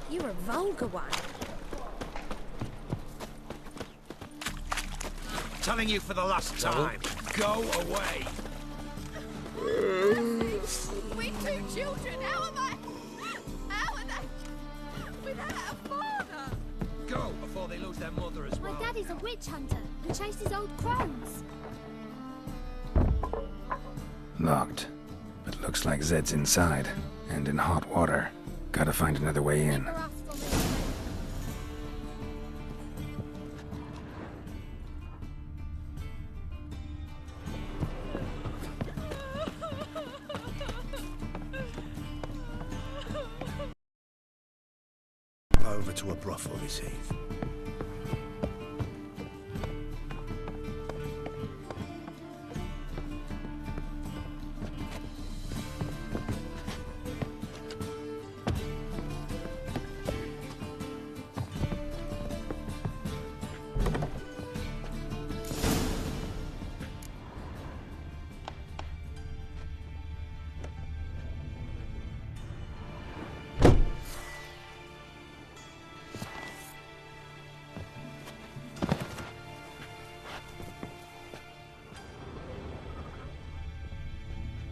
You're a vulgar one. Telling you for the last time, go away. We two children, how are they? How are they? Without a father? Go before they lose their mother as well. My daddy's a witch hunter and chases old crones. Locked. But looks like Zed's inside, and in hot water. Gotta find another way in. Never asked for me. Over to a brothel this eve.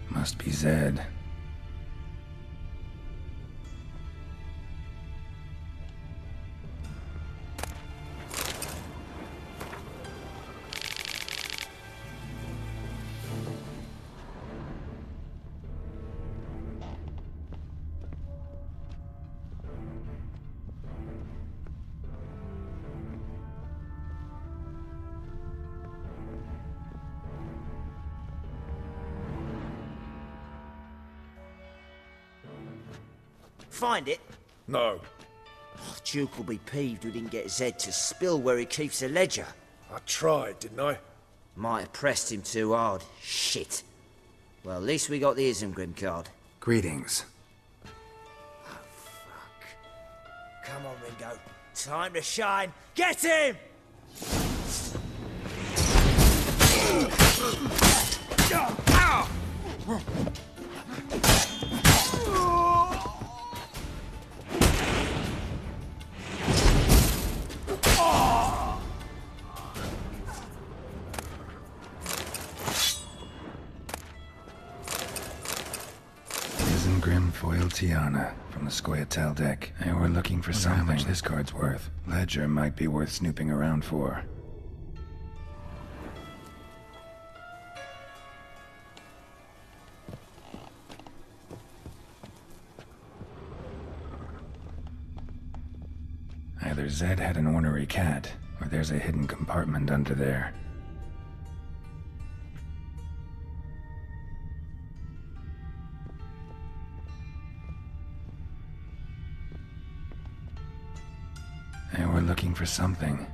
Must be Zed. Find it? No. Oh, Duke will be peeved we didn't get Zed to spill where he keeps the ledger. I tried, didn't I? Might have pressed him too hard. Shit. Well, at least we got the Isengrim card. Greetings. Oh, fuck. Come on, Ringo. Time to shine. Get him! Isengrim Foil Tiana from the Scoia'tael deck. And we're looking for something. How much this card's worth. Ledger might be worth snooping around for. Either Zed had an ornery cat, or there's a hidden compartment under there. And we're looking for something.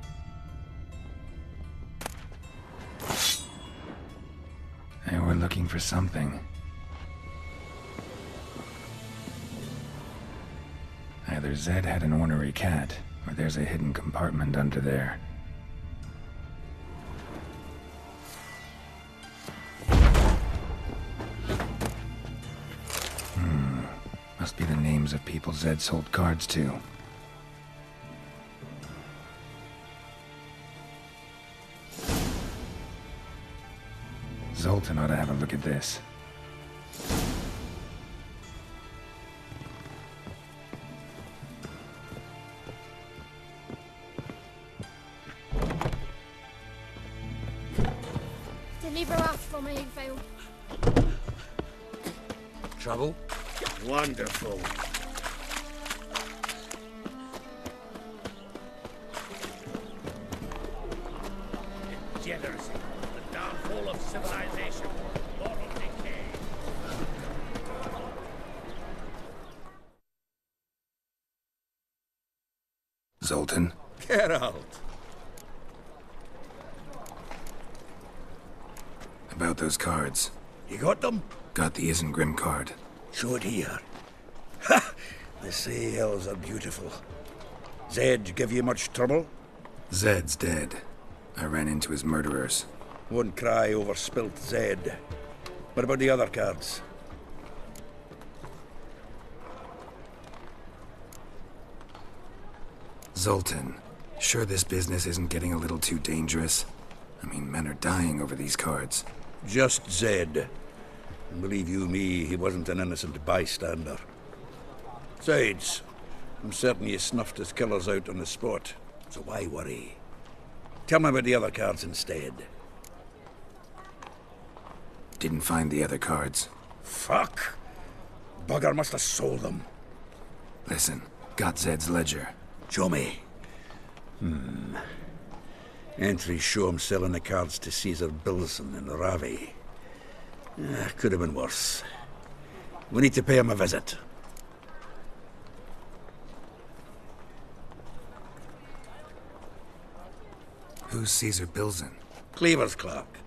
And we're looking for something. Either Zed had an ornery cat, or there's a hidden compartment under there. Must be the names of people Zed sold cards to. Zoltan ought to have a look at this. Deliver us from Evil. Trouble? Wonderful. Degeneracy. The downfall of civilization. Moral decay. Zoltan? Get out. About those cards. You got them? Got the Isengrim card. Show it here. Ha! The sea hills are beautiful. Zed give you much trouble? Zed's dead. I ran into his murderers. Won't cry over spilt Zed. What about the other cards? Zoltan, sure this business isn't getting a little too dangerous? I mean, men are dying over these cards. Just Zed. And believe you me, he wasn't an innocent bystander. Besides, I'm certain you snuffed his killers out on the spot, so why worry? Tell me about the other cards instead. Didn't find the other cards. Fuck! Bugger must have sold them. Listen, got Zed's ledger. Show me. Entries show him selling the cards to Caesar Bilson in Ravi. Could have been worse. We need to pay him a visit. Who's Caesar Bilson? Cleaver's clerk.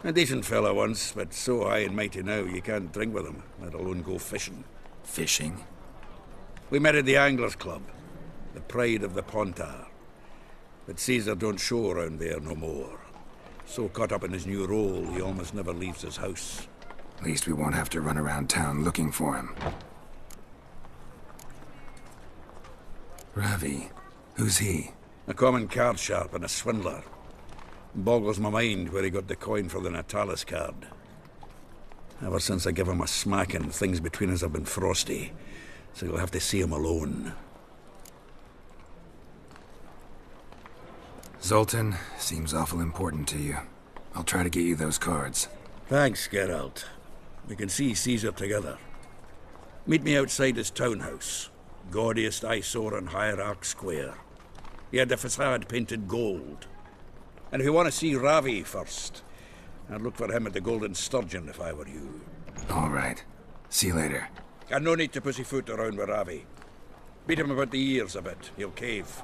A decent fellow once, but so high and mighty now you can't drink with him, let alone go fishing. Fishing? We met at the Anglers Club, the pride of the Pontar. But Caesar don't show around there no more. So caught up in his new role, he almost never leaves his house. At least we won't have to run around town looking for him. Ravi. Who's he? A common card sharp and a swindler. Boggles my mind where he got the coin for the Natalis card. Ever since I gave him a smacking, things between us have been frosty. So you'll have to see him alone. Zoltan, seems awful important to you. I'll try to get you those cards. Thanks, Geralt. We can see Caesar together. Meet me outside his townhouse. Gaudiest eyesore on Hierarch Square. He had the facade painted gold. And if you want to see Ravi first, I'd look for him at the Golden Sturgeon if I were you. All right. See you later. And no need to pussyfoot around with Ravi. Beat him about the ears a bit. He'll cave.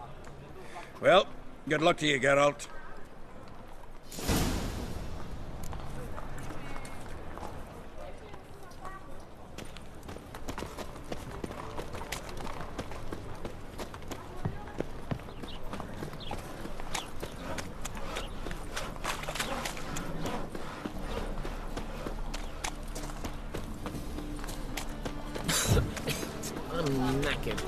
Well, good luck to you, Geralt. I'm knackered.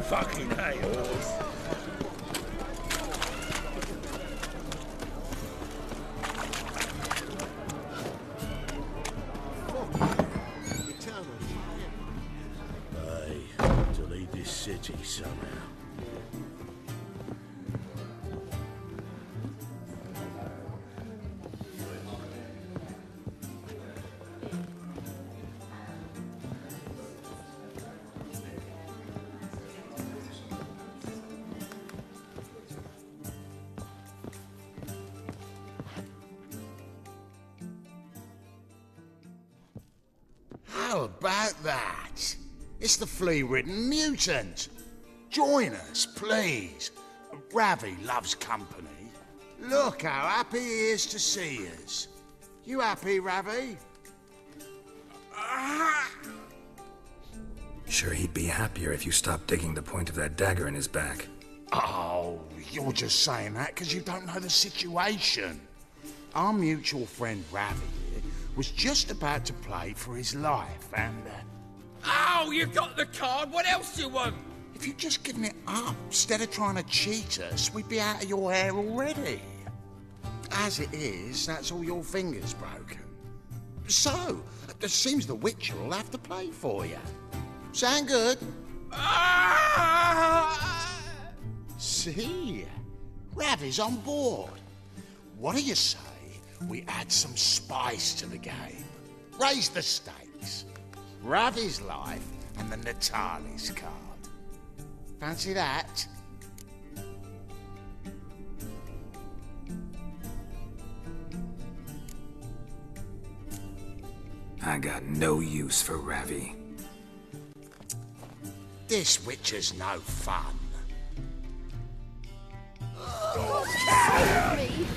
Fucking hey-os. To leave this city somehow. How about that? It's the flea-ridden mutant. Join us, please. Ravi loves company. Look how happy he is to see us. You happy, Ravi? Sure he'd be happier if you stopped digging the point of that dagger in his back. Oh, you're just saying that because you don't know the situation. Our mutual friend Ravi here was just about to play for his life and... Oh, you got the card. What else do you want? if you'd just given it up instead of trying to cheat us, we'd be out of your hair already. As it is, that's all your fingers broken. So, it seems the Witcher will have to play for you. Sound good? See? Ravi's on board. What do you say we add some spice to the game? Raise the stakes. Ravi's life and the Natalis card. Fancy that? I got no use for Ravi. This Witcher's no fun. Me.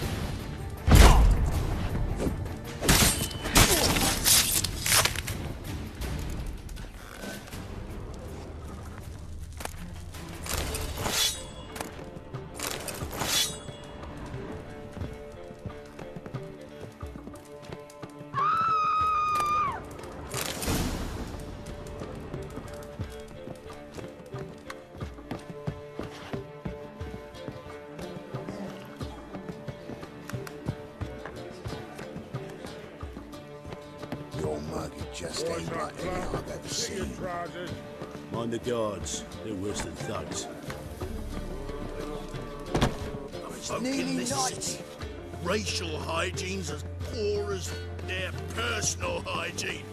It just ain't like any I've ever seen. Trousers. Mind the guards. They're worse than thugs. Nearly night. Racial hygiene's as poor as their personal hygiene.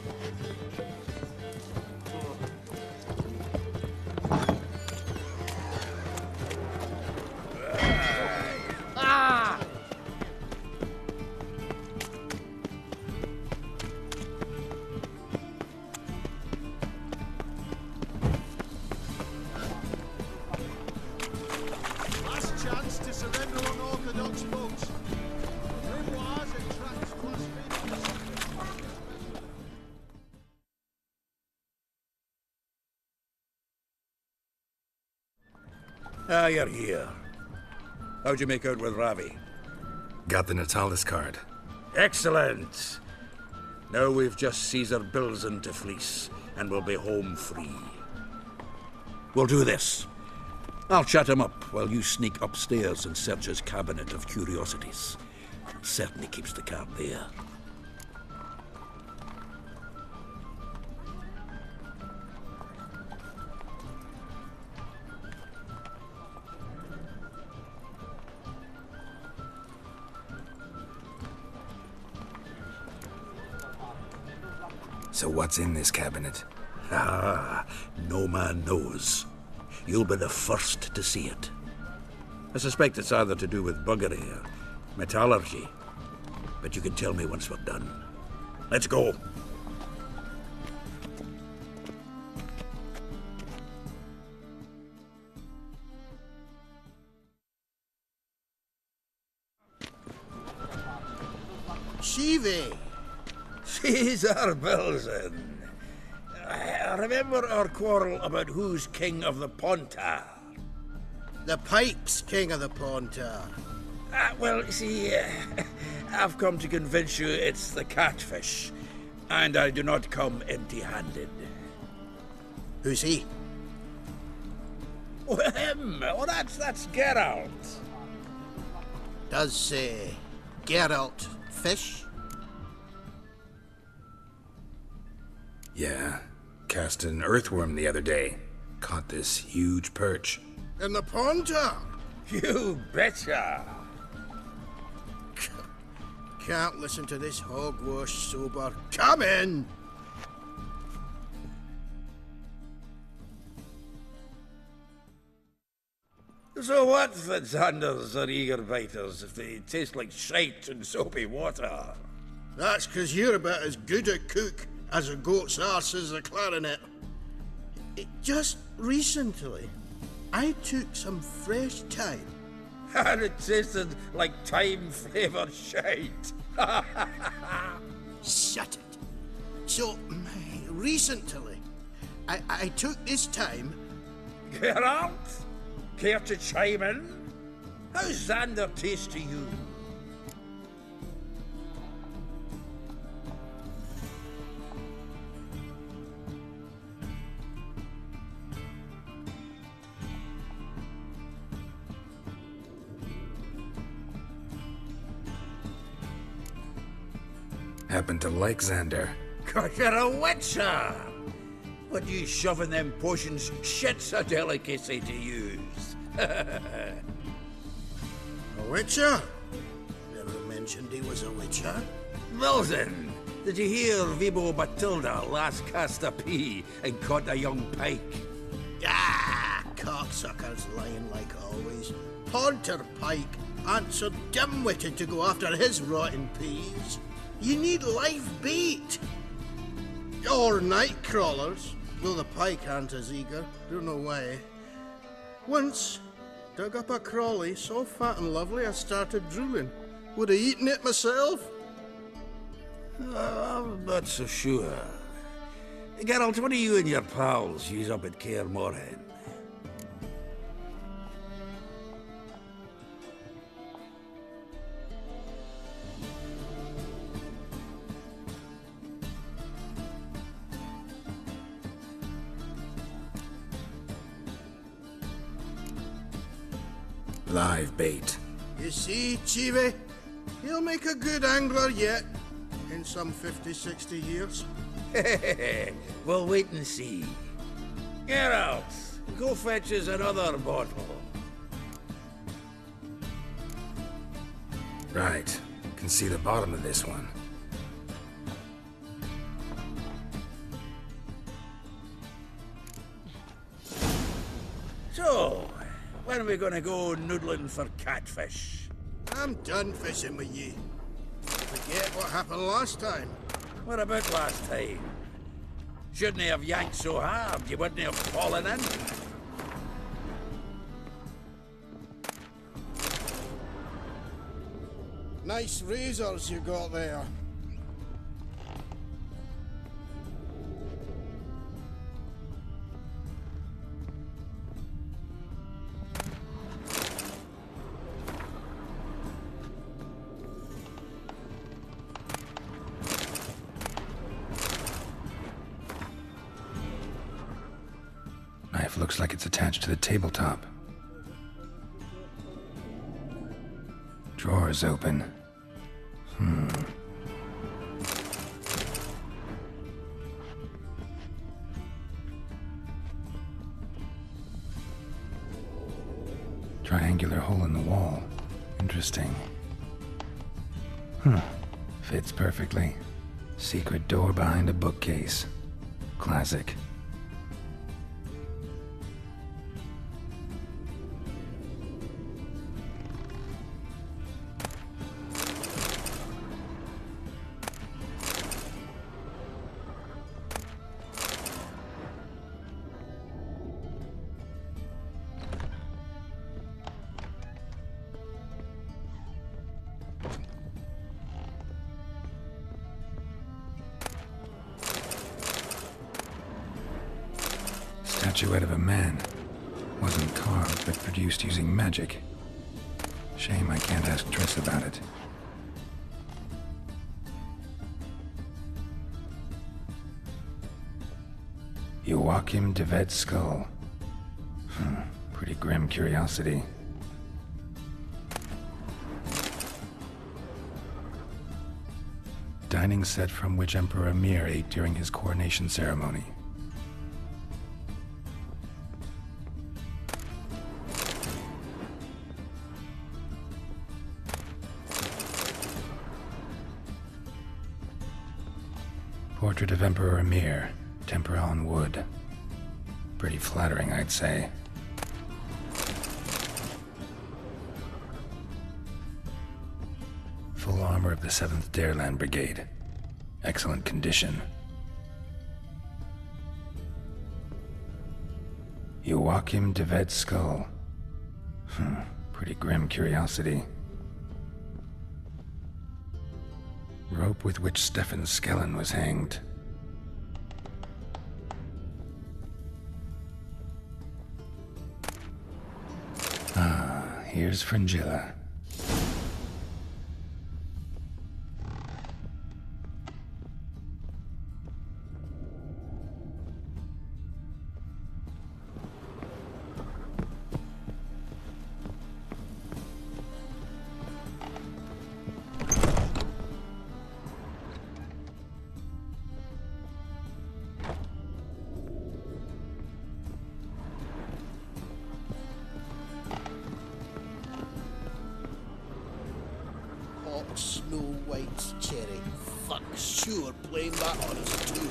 Last chance to surrender unorthodox folks. Memoirs and tracts plus Ah, you're here. How'd you make out with Ravi? Got the Natalis card. Excellent! Now we've just Caesar Bilzen to fleece, and we'll be home free. We'll do this. I'll chat him up while you sneak upstairs and search his cabinet of curiosities. Certainly keeps the card there. So what's in this cabinet? Ah, no man knows. You'll be the first to see it. I suspect it's either to do with buggery or metallurgy. But you can tell me once we're done. Let's go. Shivi! Caesar Bilzen. Remember our quarrel about who's king of the Pontar? The Pike's king of the Pontar. Well, see, I've come to convince you it's the catfish, and I do not come empty-handed. Who's he? Oh, him! Oh, that's Geralt. Does, Geralt fish? Yeah. Cast an earthworm the other day. Caught this huge perch. In the Pontar? You betcha! Can't listen to this hogwash sober. Come in! So what, Fitzhanders or eager biters, if they taste like shite and soapy water? That's 'cause you're about as good a cook as a goat's arse is a clarinet. Just recently, I took some fresh thyme. And it tasted like thyme-flavoured shite. Shut it. So, recently, I took this thyme. Geralt? Care to chime in? How's Xander taste to you? Happen to like Xander. 'Cause you're a witcher! What you shoving them potions? Shit's a delicacy to use. A witcher? Never mentioned he was a witcher. Bilzen, did you hear Vibo Batilda last cast a pea and caught a young pike? Ah, cocksuckers lying like always. Pontar Pike aren't so dim-witted to go after his rotten peas. You need live bait. Or night crawlers, though the pike aren't as eager. Don't know why. Once, dug up a crawly so fat and lovely I started drooling. Would have eaten it myself. I'm not so sure. Geralt, what do you and your pals use up at Kaer Morhen? Live bait. You see, Chibi, he'll make a good angler yet. In some 50, 60 years. We'll wait and see. Geralt, go fetch us another bottle. Right. Can see the bottom of this one. So, when are we gonna go noodling for catfish? I'm done fishing with you. Forget what happened last time. What about last time? Shouldn't he have yanked so hard you wouldn't have fallen in? Nice razors you got there. Knife looks like it's attached to the tabletop. Drawer's open. Triangular hole in the wall. Interesting. Fits perfectly. Secret door behind a bookcase. Classic. Statuette of a man. Wasn't carved, but produced using magic. Shame I can't ask Triss about it. Joachim de Ved's skull. Pretty grim curiosity. Dining set from which Emperor Emir ate during his coronation ceremony. Portrait of Emperor Emir, tempera on wood. Pretty flattering, I'd say. Full armor of the 7th Dareland Brigade. Excellent condition. Joachim de Ved's skull. Pretty grim curiosity. Rope with which Stefan Skellen was hanged. Here's Fringilla. Snow White's cherry. Fuck, sure, playing that on us too.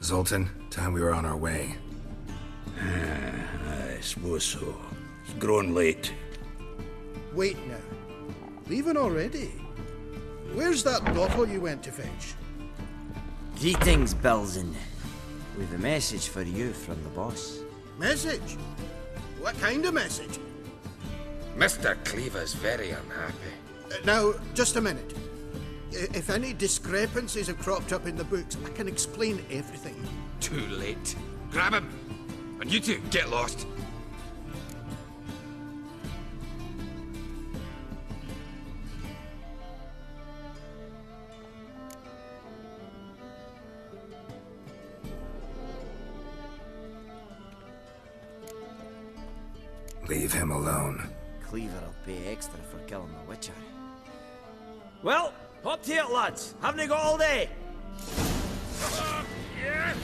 Zoltan, time we were on our way. I suppose so. It's grown late. Wait now. Leaving already? Where's that bottle you went to fetch? Greetings, Belzen. We've a message for you from the boss. Message? What kind of message? Mr. Cleaver's very unhappy. Now, just a minute. If any discrepancies have cropped up in the books, I can explain everything. Too late. Grab him! And you two, get lost. Leave him alone. Cleaver'll pay extra for killing the Witcher. Well, hop to it, lads. Haven't you got all day? Yes!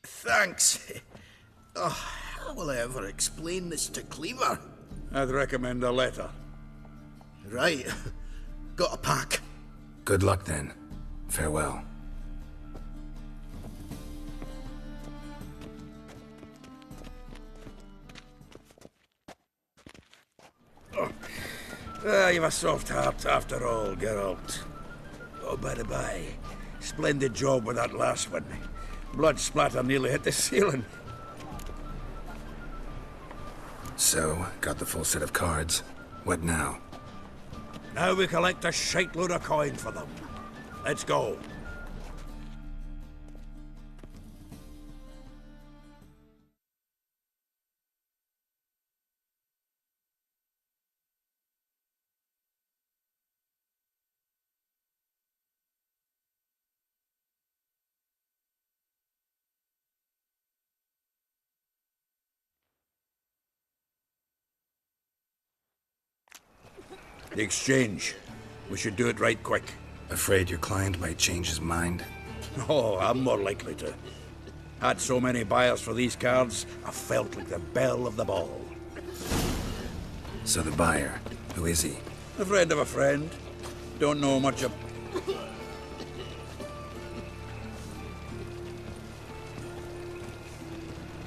Thanks. Oh, how will I ever explain this to Cleaver? I'd recommend a letter. Right. Got a pack. Good luck then. Farewell. You've a soft heart after all, Geralt. Oh, by the by, splendid job with that last one. Blood splatter nearly hit the ceiling. So, got the full set of cards. What now? Now we collect a shiteload of coin for them. Let's go. The exchange. We should do it right quick. Afraid your client might change his mind? Oh, I'm more likely to. Had so many buyers for these cards, I felt like the belle of the ball. So the buyer, who is he? A friend of a friend. Don't know much of...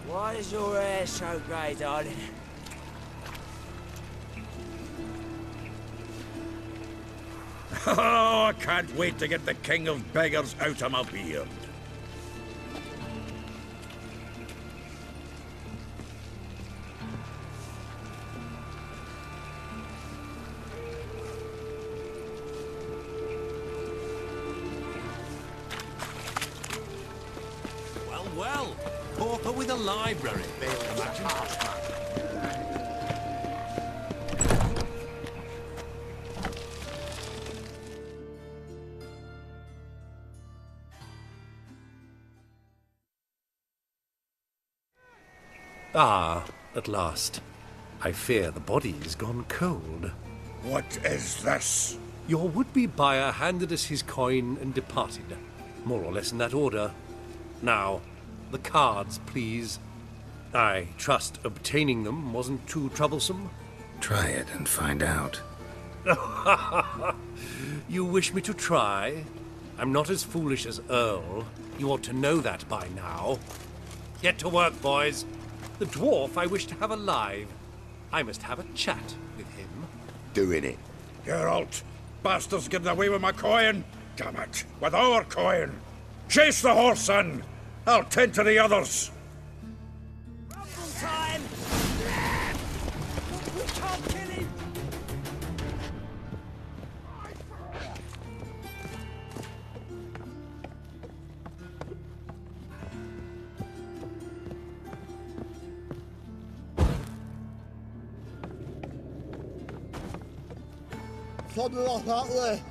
Why is your hair so grey, darling? Oh, I can't wait to get the king of beggars out of my beard. Well, well. Pauper with a library. Ah, at last. I fear the body's gone cold. What is this? Your would-be buyer handed us his coin and departed. More or less in that order. Now, the cards, please. I trust obtaining them wasn't too troublesome? Try it and find out. You wish me to try? I'm not as foolish as Earl. You ought to know that by now. Get to work, boys. The dwarf I wish to have alive. I must have a chat with him. Doing it. Geralt, bastards getting away with my coin. Damn it, with our coin. Chase the horse, son. I'll tend to the others. Time! We can't kill him! Something like that way.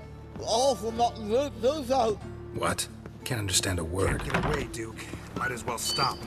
Awful not to do so. What? Can't understand a word. Can't get away, Duke. Might as well stop.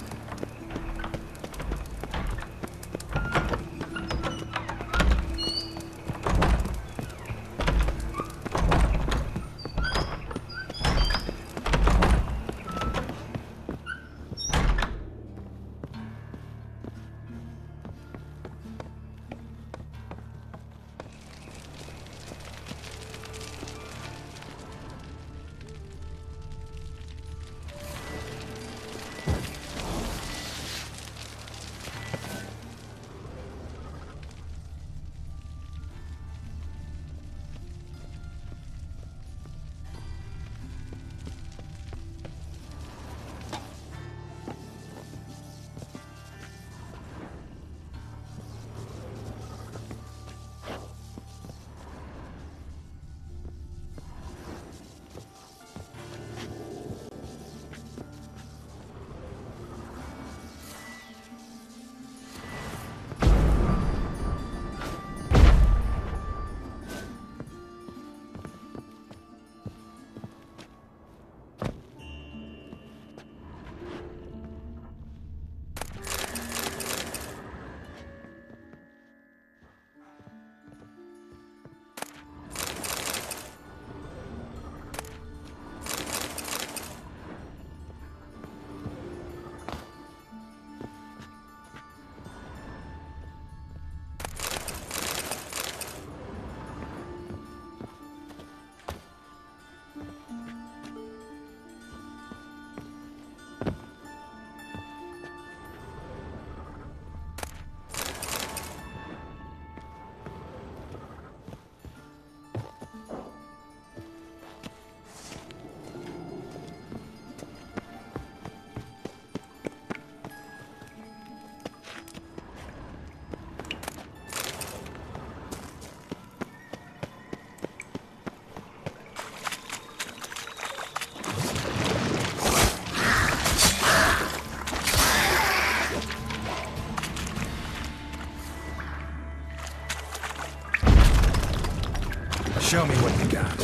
Show me what you got.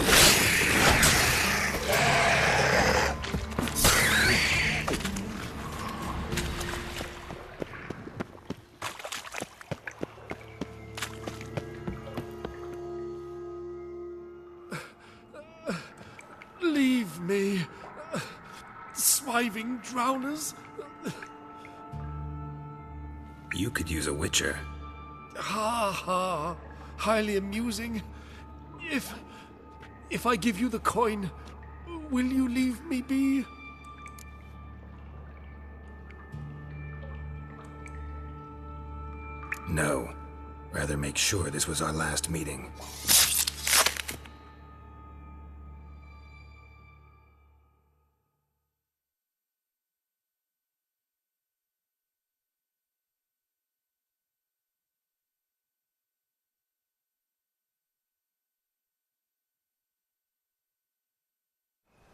Leave me, swiving drowners. You could use a witcher. Ha ha. Highly amusing. If I give you the coin, will you leave me be? No. Rather make sure this was our last meeting.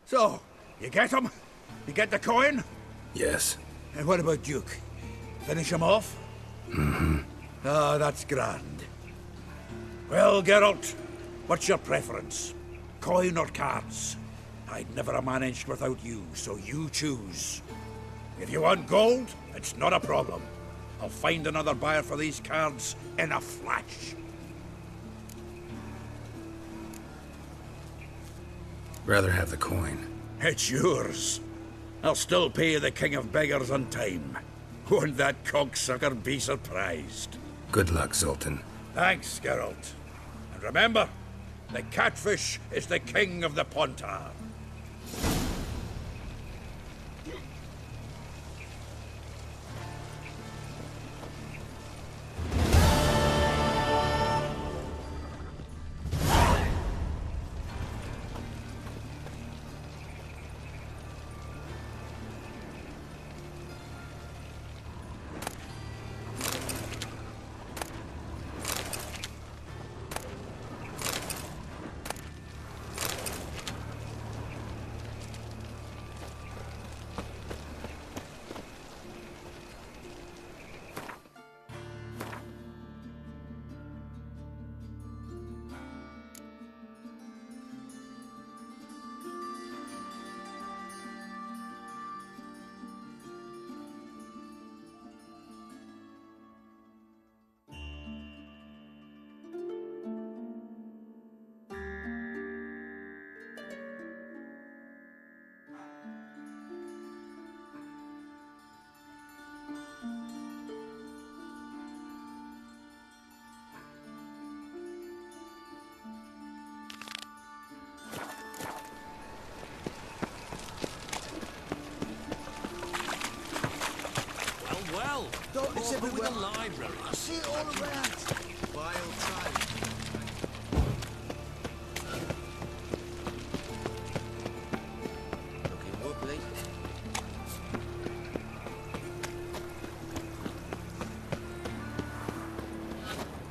So, you get him? You get the coin? Yes. And what about Duke? Finish him off? Mm-hmm. Ah, that's grand. Well, Geralt, what's your preference? Coin or cards? I'd never have managed without you, so you choose. If you want gold, it's not a problem. I'll find another buyer for these cards in a flash. Rather have the coin. It's yours. I'll still pay the King of Beggars on time. Won't that cocksucker be surprised? Good luck, Zoltan. Thanks, Geralt. And remember, the catfish is the king of the Pontar. It's everywhere. The library. I see it all around. Vile time. Looking wobbly.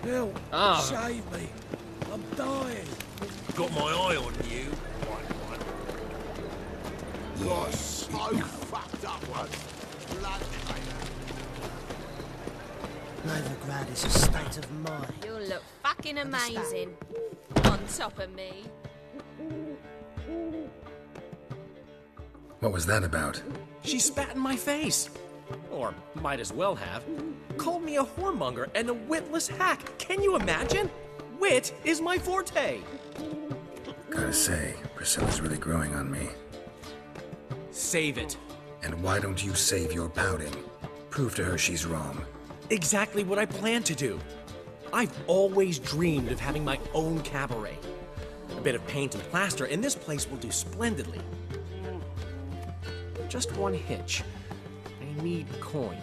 Bill, save me. I'm dying. Got my eye on you. You're so fucked up one. Blood Novigrad is a state of mind. You look fucking amazing. On top of me. What was that about? She spat in my face. Or might as well have. Called me a whoremonger and a witless hack. Can you imagine? Wit is my forte. Gotta say, Priscilla's really growing on me. Save it. And why don't you save your pouting? Prove to her she's wrong. Exactly what I plan to do. I've always dreamed of having my own cabaret. A bit of paint and plaster, and this place will do splendidly. Just one hitch. I need coin.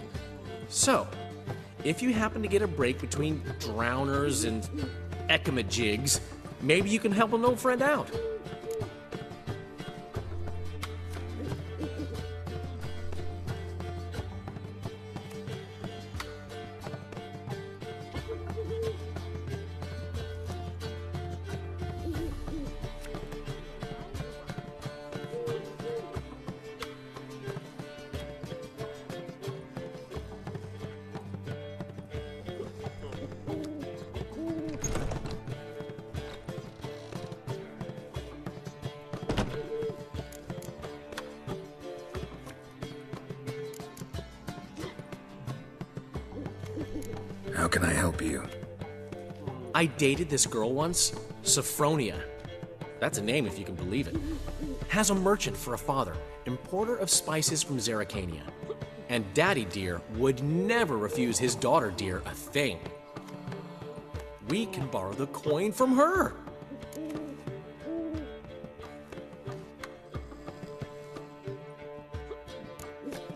So, if you happen to get a break between drowners and ekamajigs, maybe you can help an old friend out. How can I help you? I dated this girl once, Sophronia. That's a name if you can believe it. Has a merchant for a father, importer of spices from Zerrikania. And Daddy Dear would never refuse his daughter Dear a thing. We can borrow the coin from her.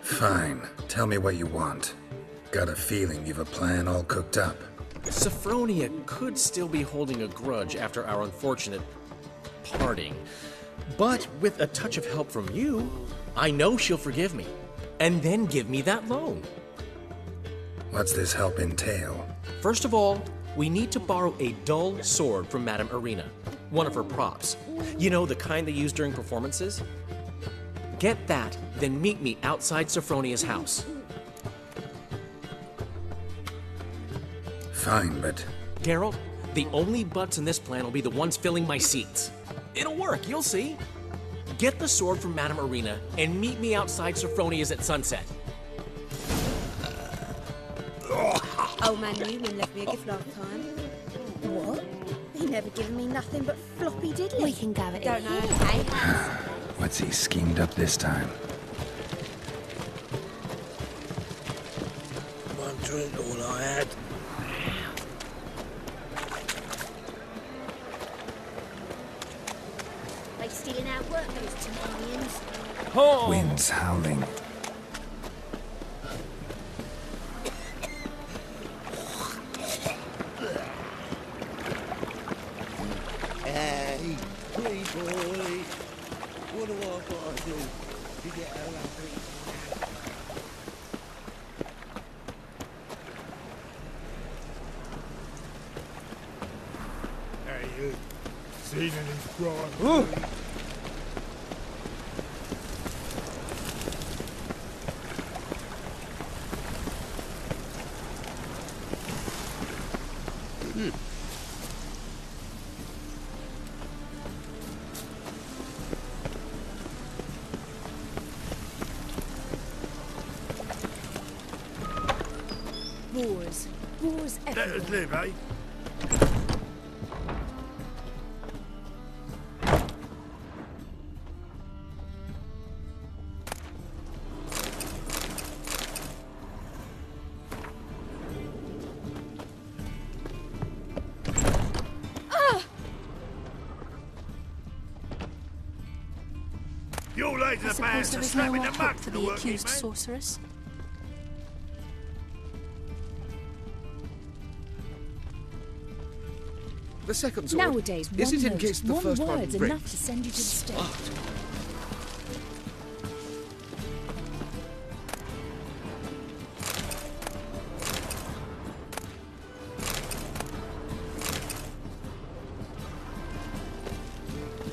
Fine. Tell me what you want. Got a feeling you've a plan all cooked up. Sophronia could still be holding a grudge after our unfortunate parting. But with a touch of help from you, I know she'll forgive me. And then give me that loan. What's this help entail? First of all, we need to borrow a dull sword from Madame Irina, one of her props. You know, the kind they use during performances? Get that, then meet me outside Sophronia's house. Fine, but... Geralt, the only butts in this plan will be the ones filling my seats. It'll work, you'll see. Get the sword from Madame Irina and meet me outside Sophronia's at sunset. Old man Newman left me a gift last time. What? He never given me nothing but floppy diddly. We can gather it. Don't know. What's he schemed up this time? One drink, all I had. They stealing our work, those Temanians. Wind's howling. Hey, pretty boy. What do I gotta do to get her happy? Hey, you. Seen any crime? Wars Let everywhere. us live, eh? Your ladies I are bad suppose to there is slap no in more the hope muck for for the working accused man. sorceress. The second sword. Nowadays, Is one it in note, case the one first one word's breaks? enough to send you to the stake.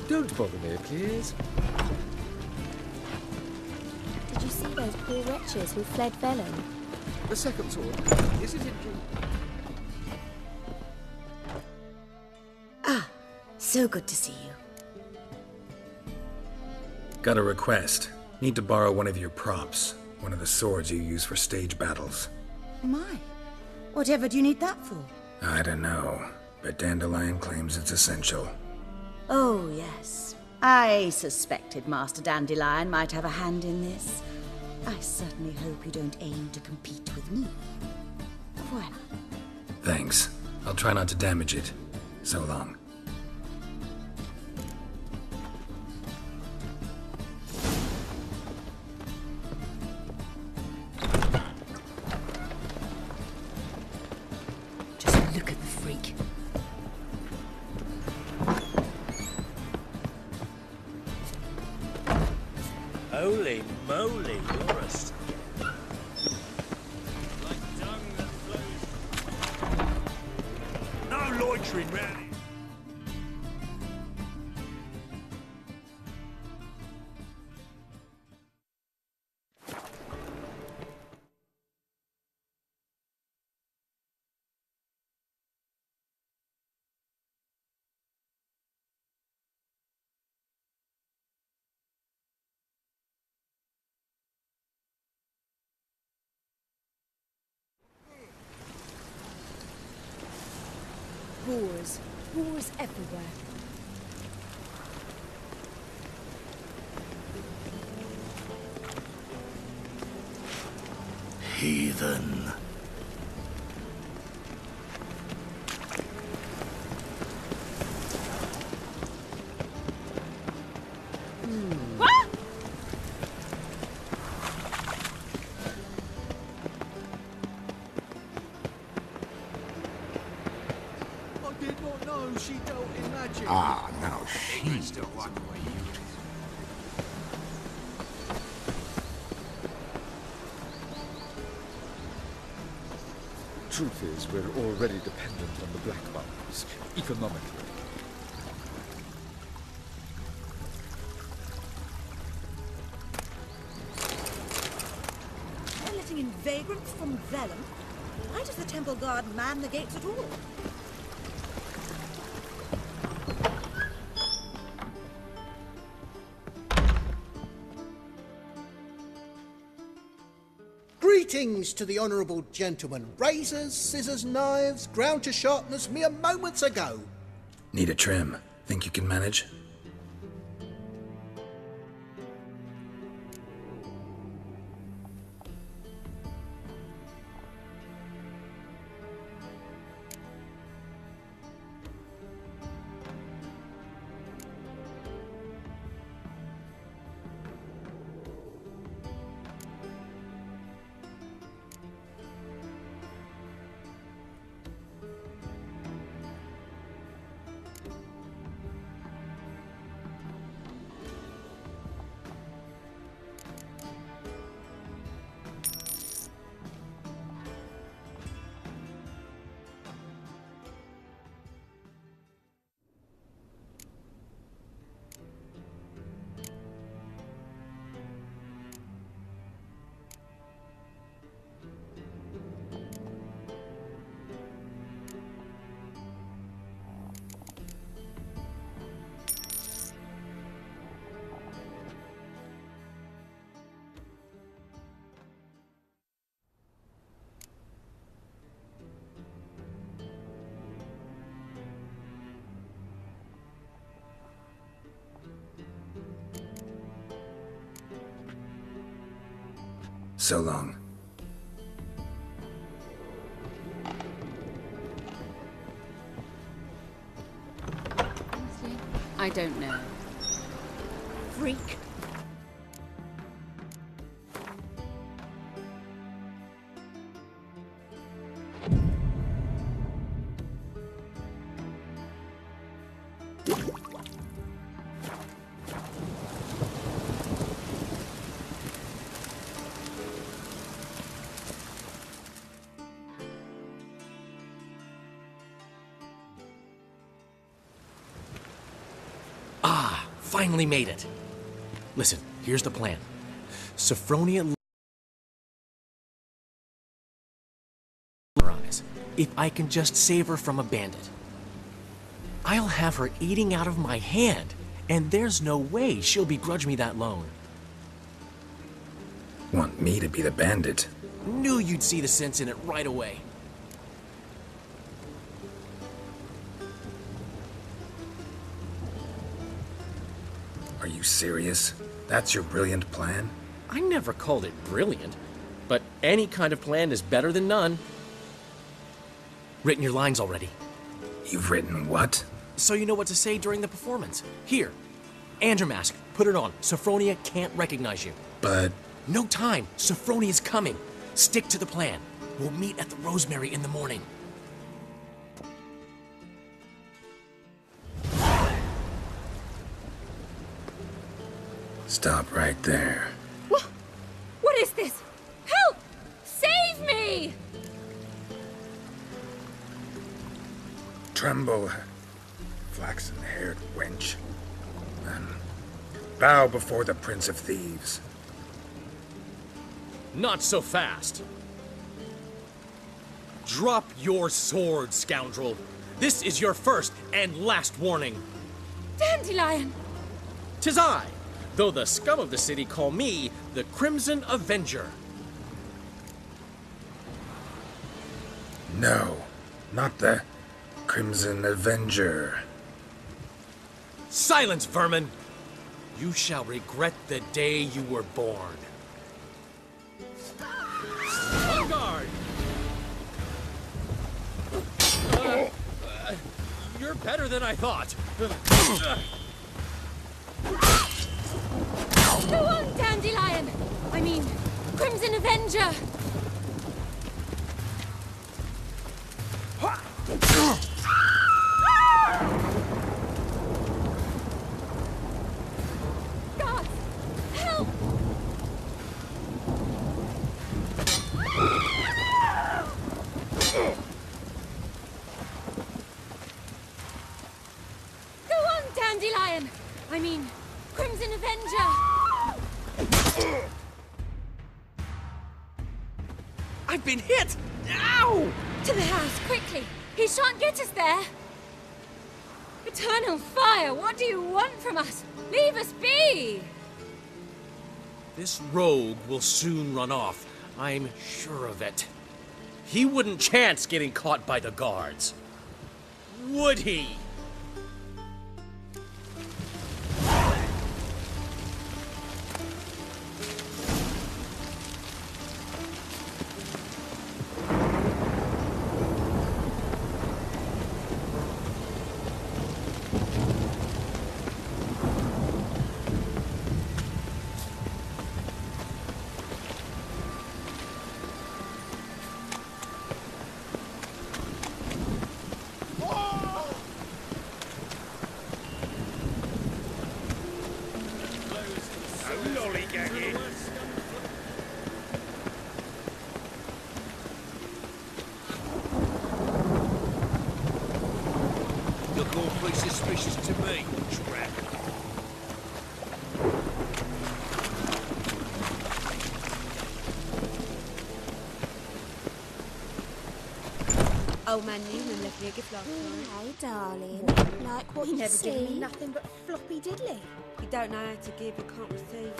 Don't bother me, please. Did you see those poor wretches who fled Velen? The second sword. Is it in So good to see you. Got a request. Need to borrow one of your props. One of the swords you use for stage battles. My. Whatever do you need that for? I don't know, but Dandelion claims it's essential. Oh, yes. I suspected Master Dandelion might have a hand in this. I certainly hope you don't aim to compete with me. Voilà. Thanks. I'll try not to damage it. So long. Just look at the freak. Holy moly, you're a like dung that flows. No loitering round here. Boars. Boars everywhere. Heathen. I did not know she dealt in magic. Ah, no, she's the one. Truth is, we're already dependent on the Black Marks, economically. They're letting in vagrants from Vellum. Why does the Temple Guard man the gates at all? Greetings to the honourable gentleman. Razors, scissors, knives, ground to sharpness mere moments ago. Need a trim. Think you can manage? So long. Honestly, I don't know. Freak. Finally made it. Listen, here's the plan. Sophronia eyes. If I can just save her from a bandit, I'll have her eating out of my hand, and there's no way she'll begrudge me that loan. Want me to be the bandit? Knew you'd see the sense in it right away. Are you serious? That's your brilliant plan? I never called it brilliant, but any kind of plan is better than none. Written your lines already. You've written what? So you know what to say during the performance. Here, Andromask, put it on. Sophronia can't recognize you. But... No time. Sophronia's coming. Stick to the plan. We'll meet at the Rosemary in the morning. Stop right there. What is this? Help! Save me! Tremble, flaxen-haired wench. Then bow before the Prince of Thieves. Not so fast. Drop your sword, scoundrel. This is your first and last warning. Dandelion! 'Tis I, though the scum of the city call me the Crimson Avenger. No, not the Crimson Avenger. Silence, vermin! You shall regret the day you were born. On guard! You're better than I thought. Go on, Dandelion! I mean, Crimson Avenger! God! Help! Go on, Dandelion! I mean, Crimson Avenger! I've been hit! Ow! To the house, quickly! He shan't get us there! Eternal fire, what do you want from us? Leave us be! This rogue will soon run off. I'm sure of it. He wouldn't chance getting caught by the guards. Would he? Lollygagging. Look awfully suspicious to me, trap. Old man Newman left me a gift last night. Hey, darling. Like what He you never see? given me nothing but floppy diddly. You don't know how to give, you can't receive.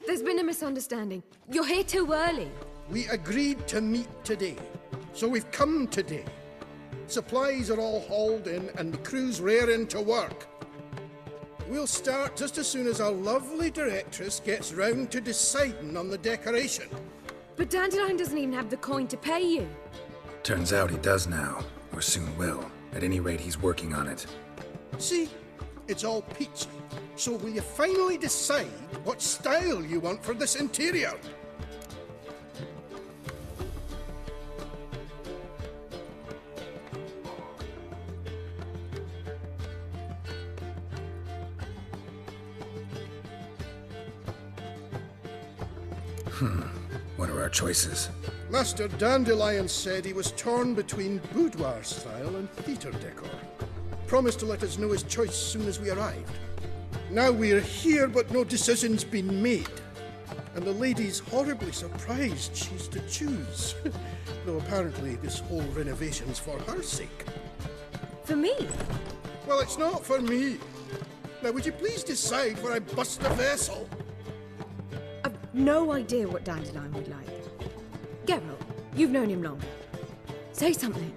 There's been a misunderstanding. You're here too early. We agreed to meet today, so we've come today. Supplies are all hauled in and the crew's raring to work. We'll start just as soon as our lovely directress gets round to deciding on the decoration. But Dandelion doesn't even have the coin to pay you. Turns out he does now, or soon will. At any rate, he's working on it. See? It's all peachy. So will you finally decide what style you want for this interior? What are our choices? Master Dandelion said he was torn between boudoir style and theatre decor. Promised to let us know his choice as soon as we arrived. Now we're here, but no decision's been made. And the lady's horribly surprised she's to choose. Though apparently this whole renovation's for her sake. For me? Well, it's not for me. Now, would you please decide where I bust the vessel? I've no idea what Dandelion would like. Geralt, you've known him longer. Say something.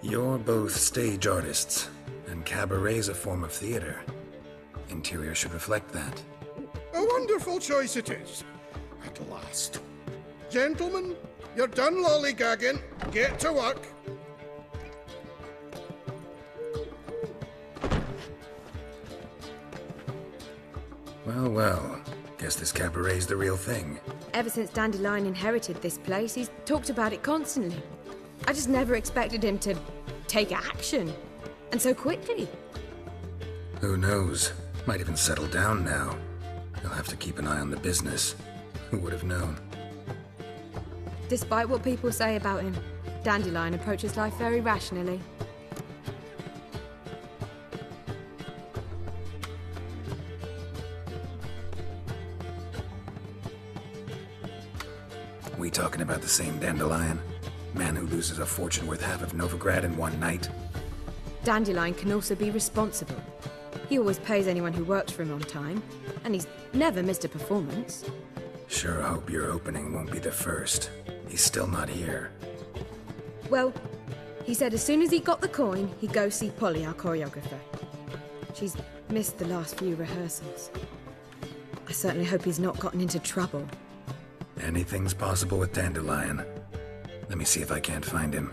You're both stage artists, and cabaret's a form of theater. Interior should reflect that. A wonderful choice it is. At last. Gentlemen, you're done lollygagging. Get to work. Well, well. Guess this cabaret's the real thing. Ever since Dandelion inherited this place, he's talked about it constantly. I just never expected him to take action. And so quickly. Who knows? Might even settle down now. He'll have to keep an eye on the business. Who would have known? Despite what people say about him, Dandelion approaches life very rationally. We talking about the same Dandelion? Man who loses a fortune worth half of Novigrad in one night? Dandelion can also be responsible. He always pays anyone who works for him on time, and he's never missed a performance. Sure hope your opening won't be the first. He's still not here. Well, he said as soon as he got the coin, he'd go see Polly, our choreographer. She's missed the last few rehearsals. I certainly hope he's not gotten into trouble. Anything's possible with Dandelion. Let me see if I can't find him.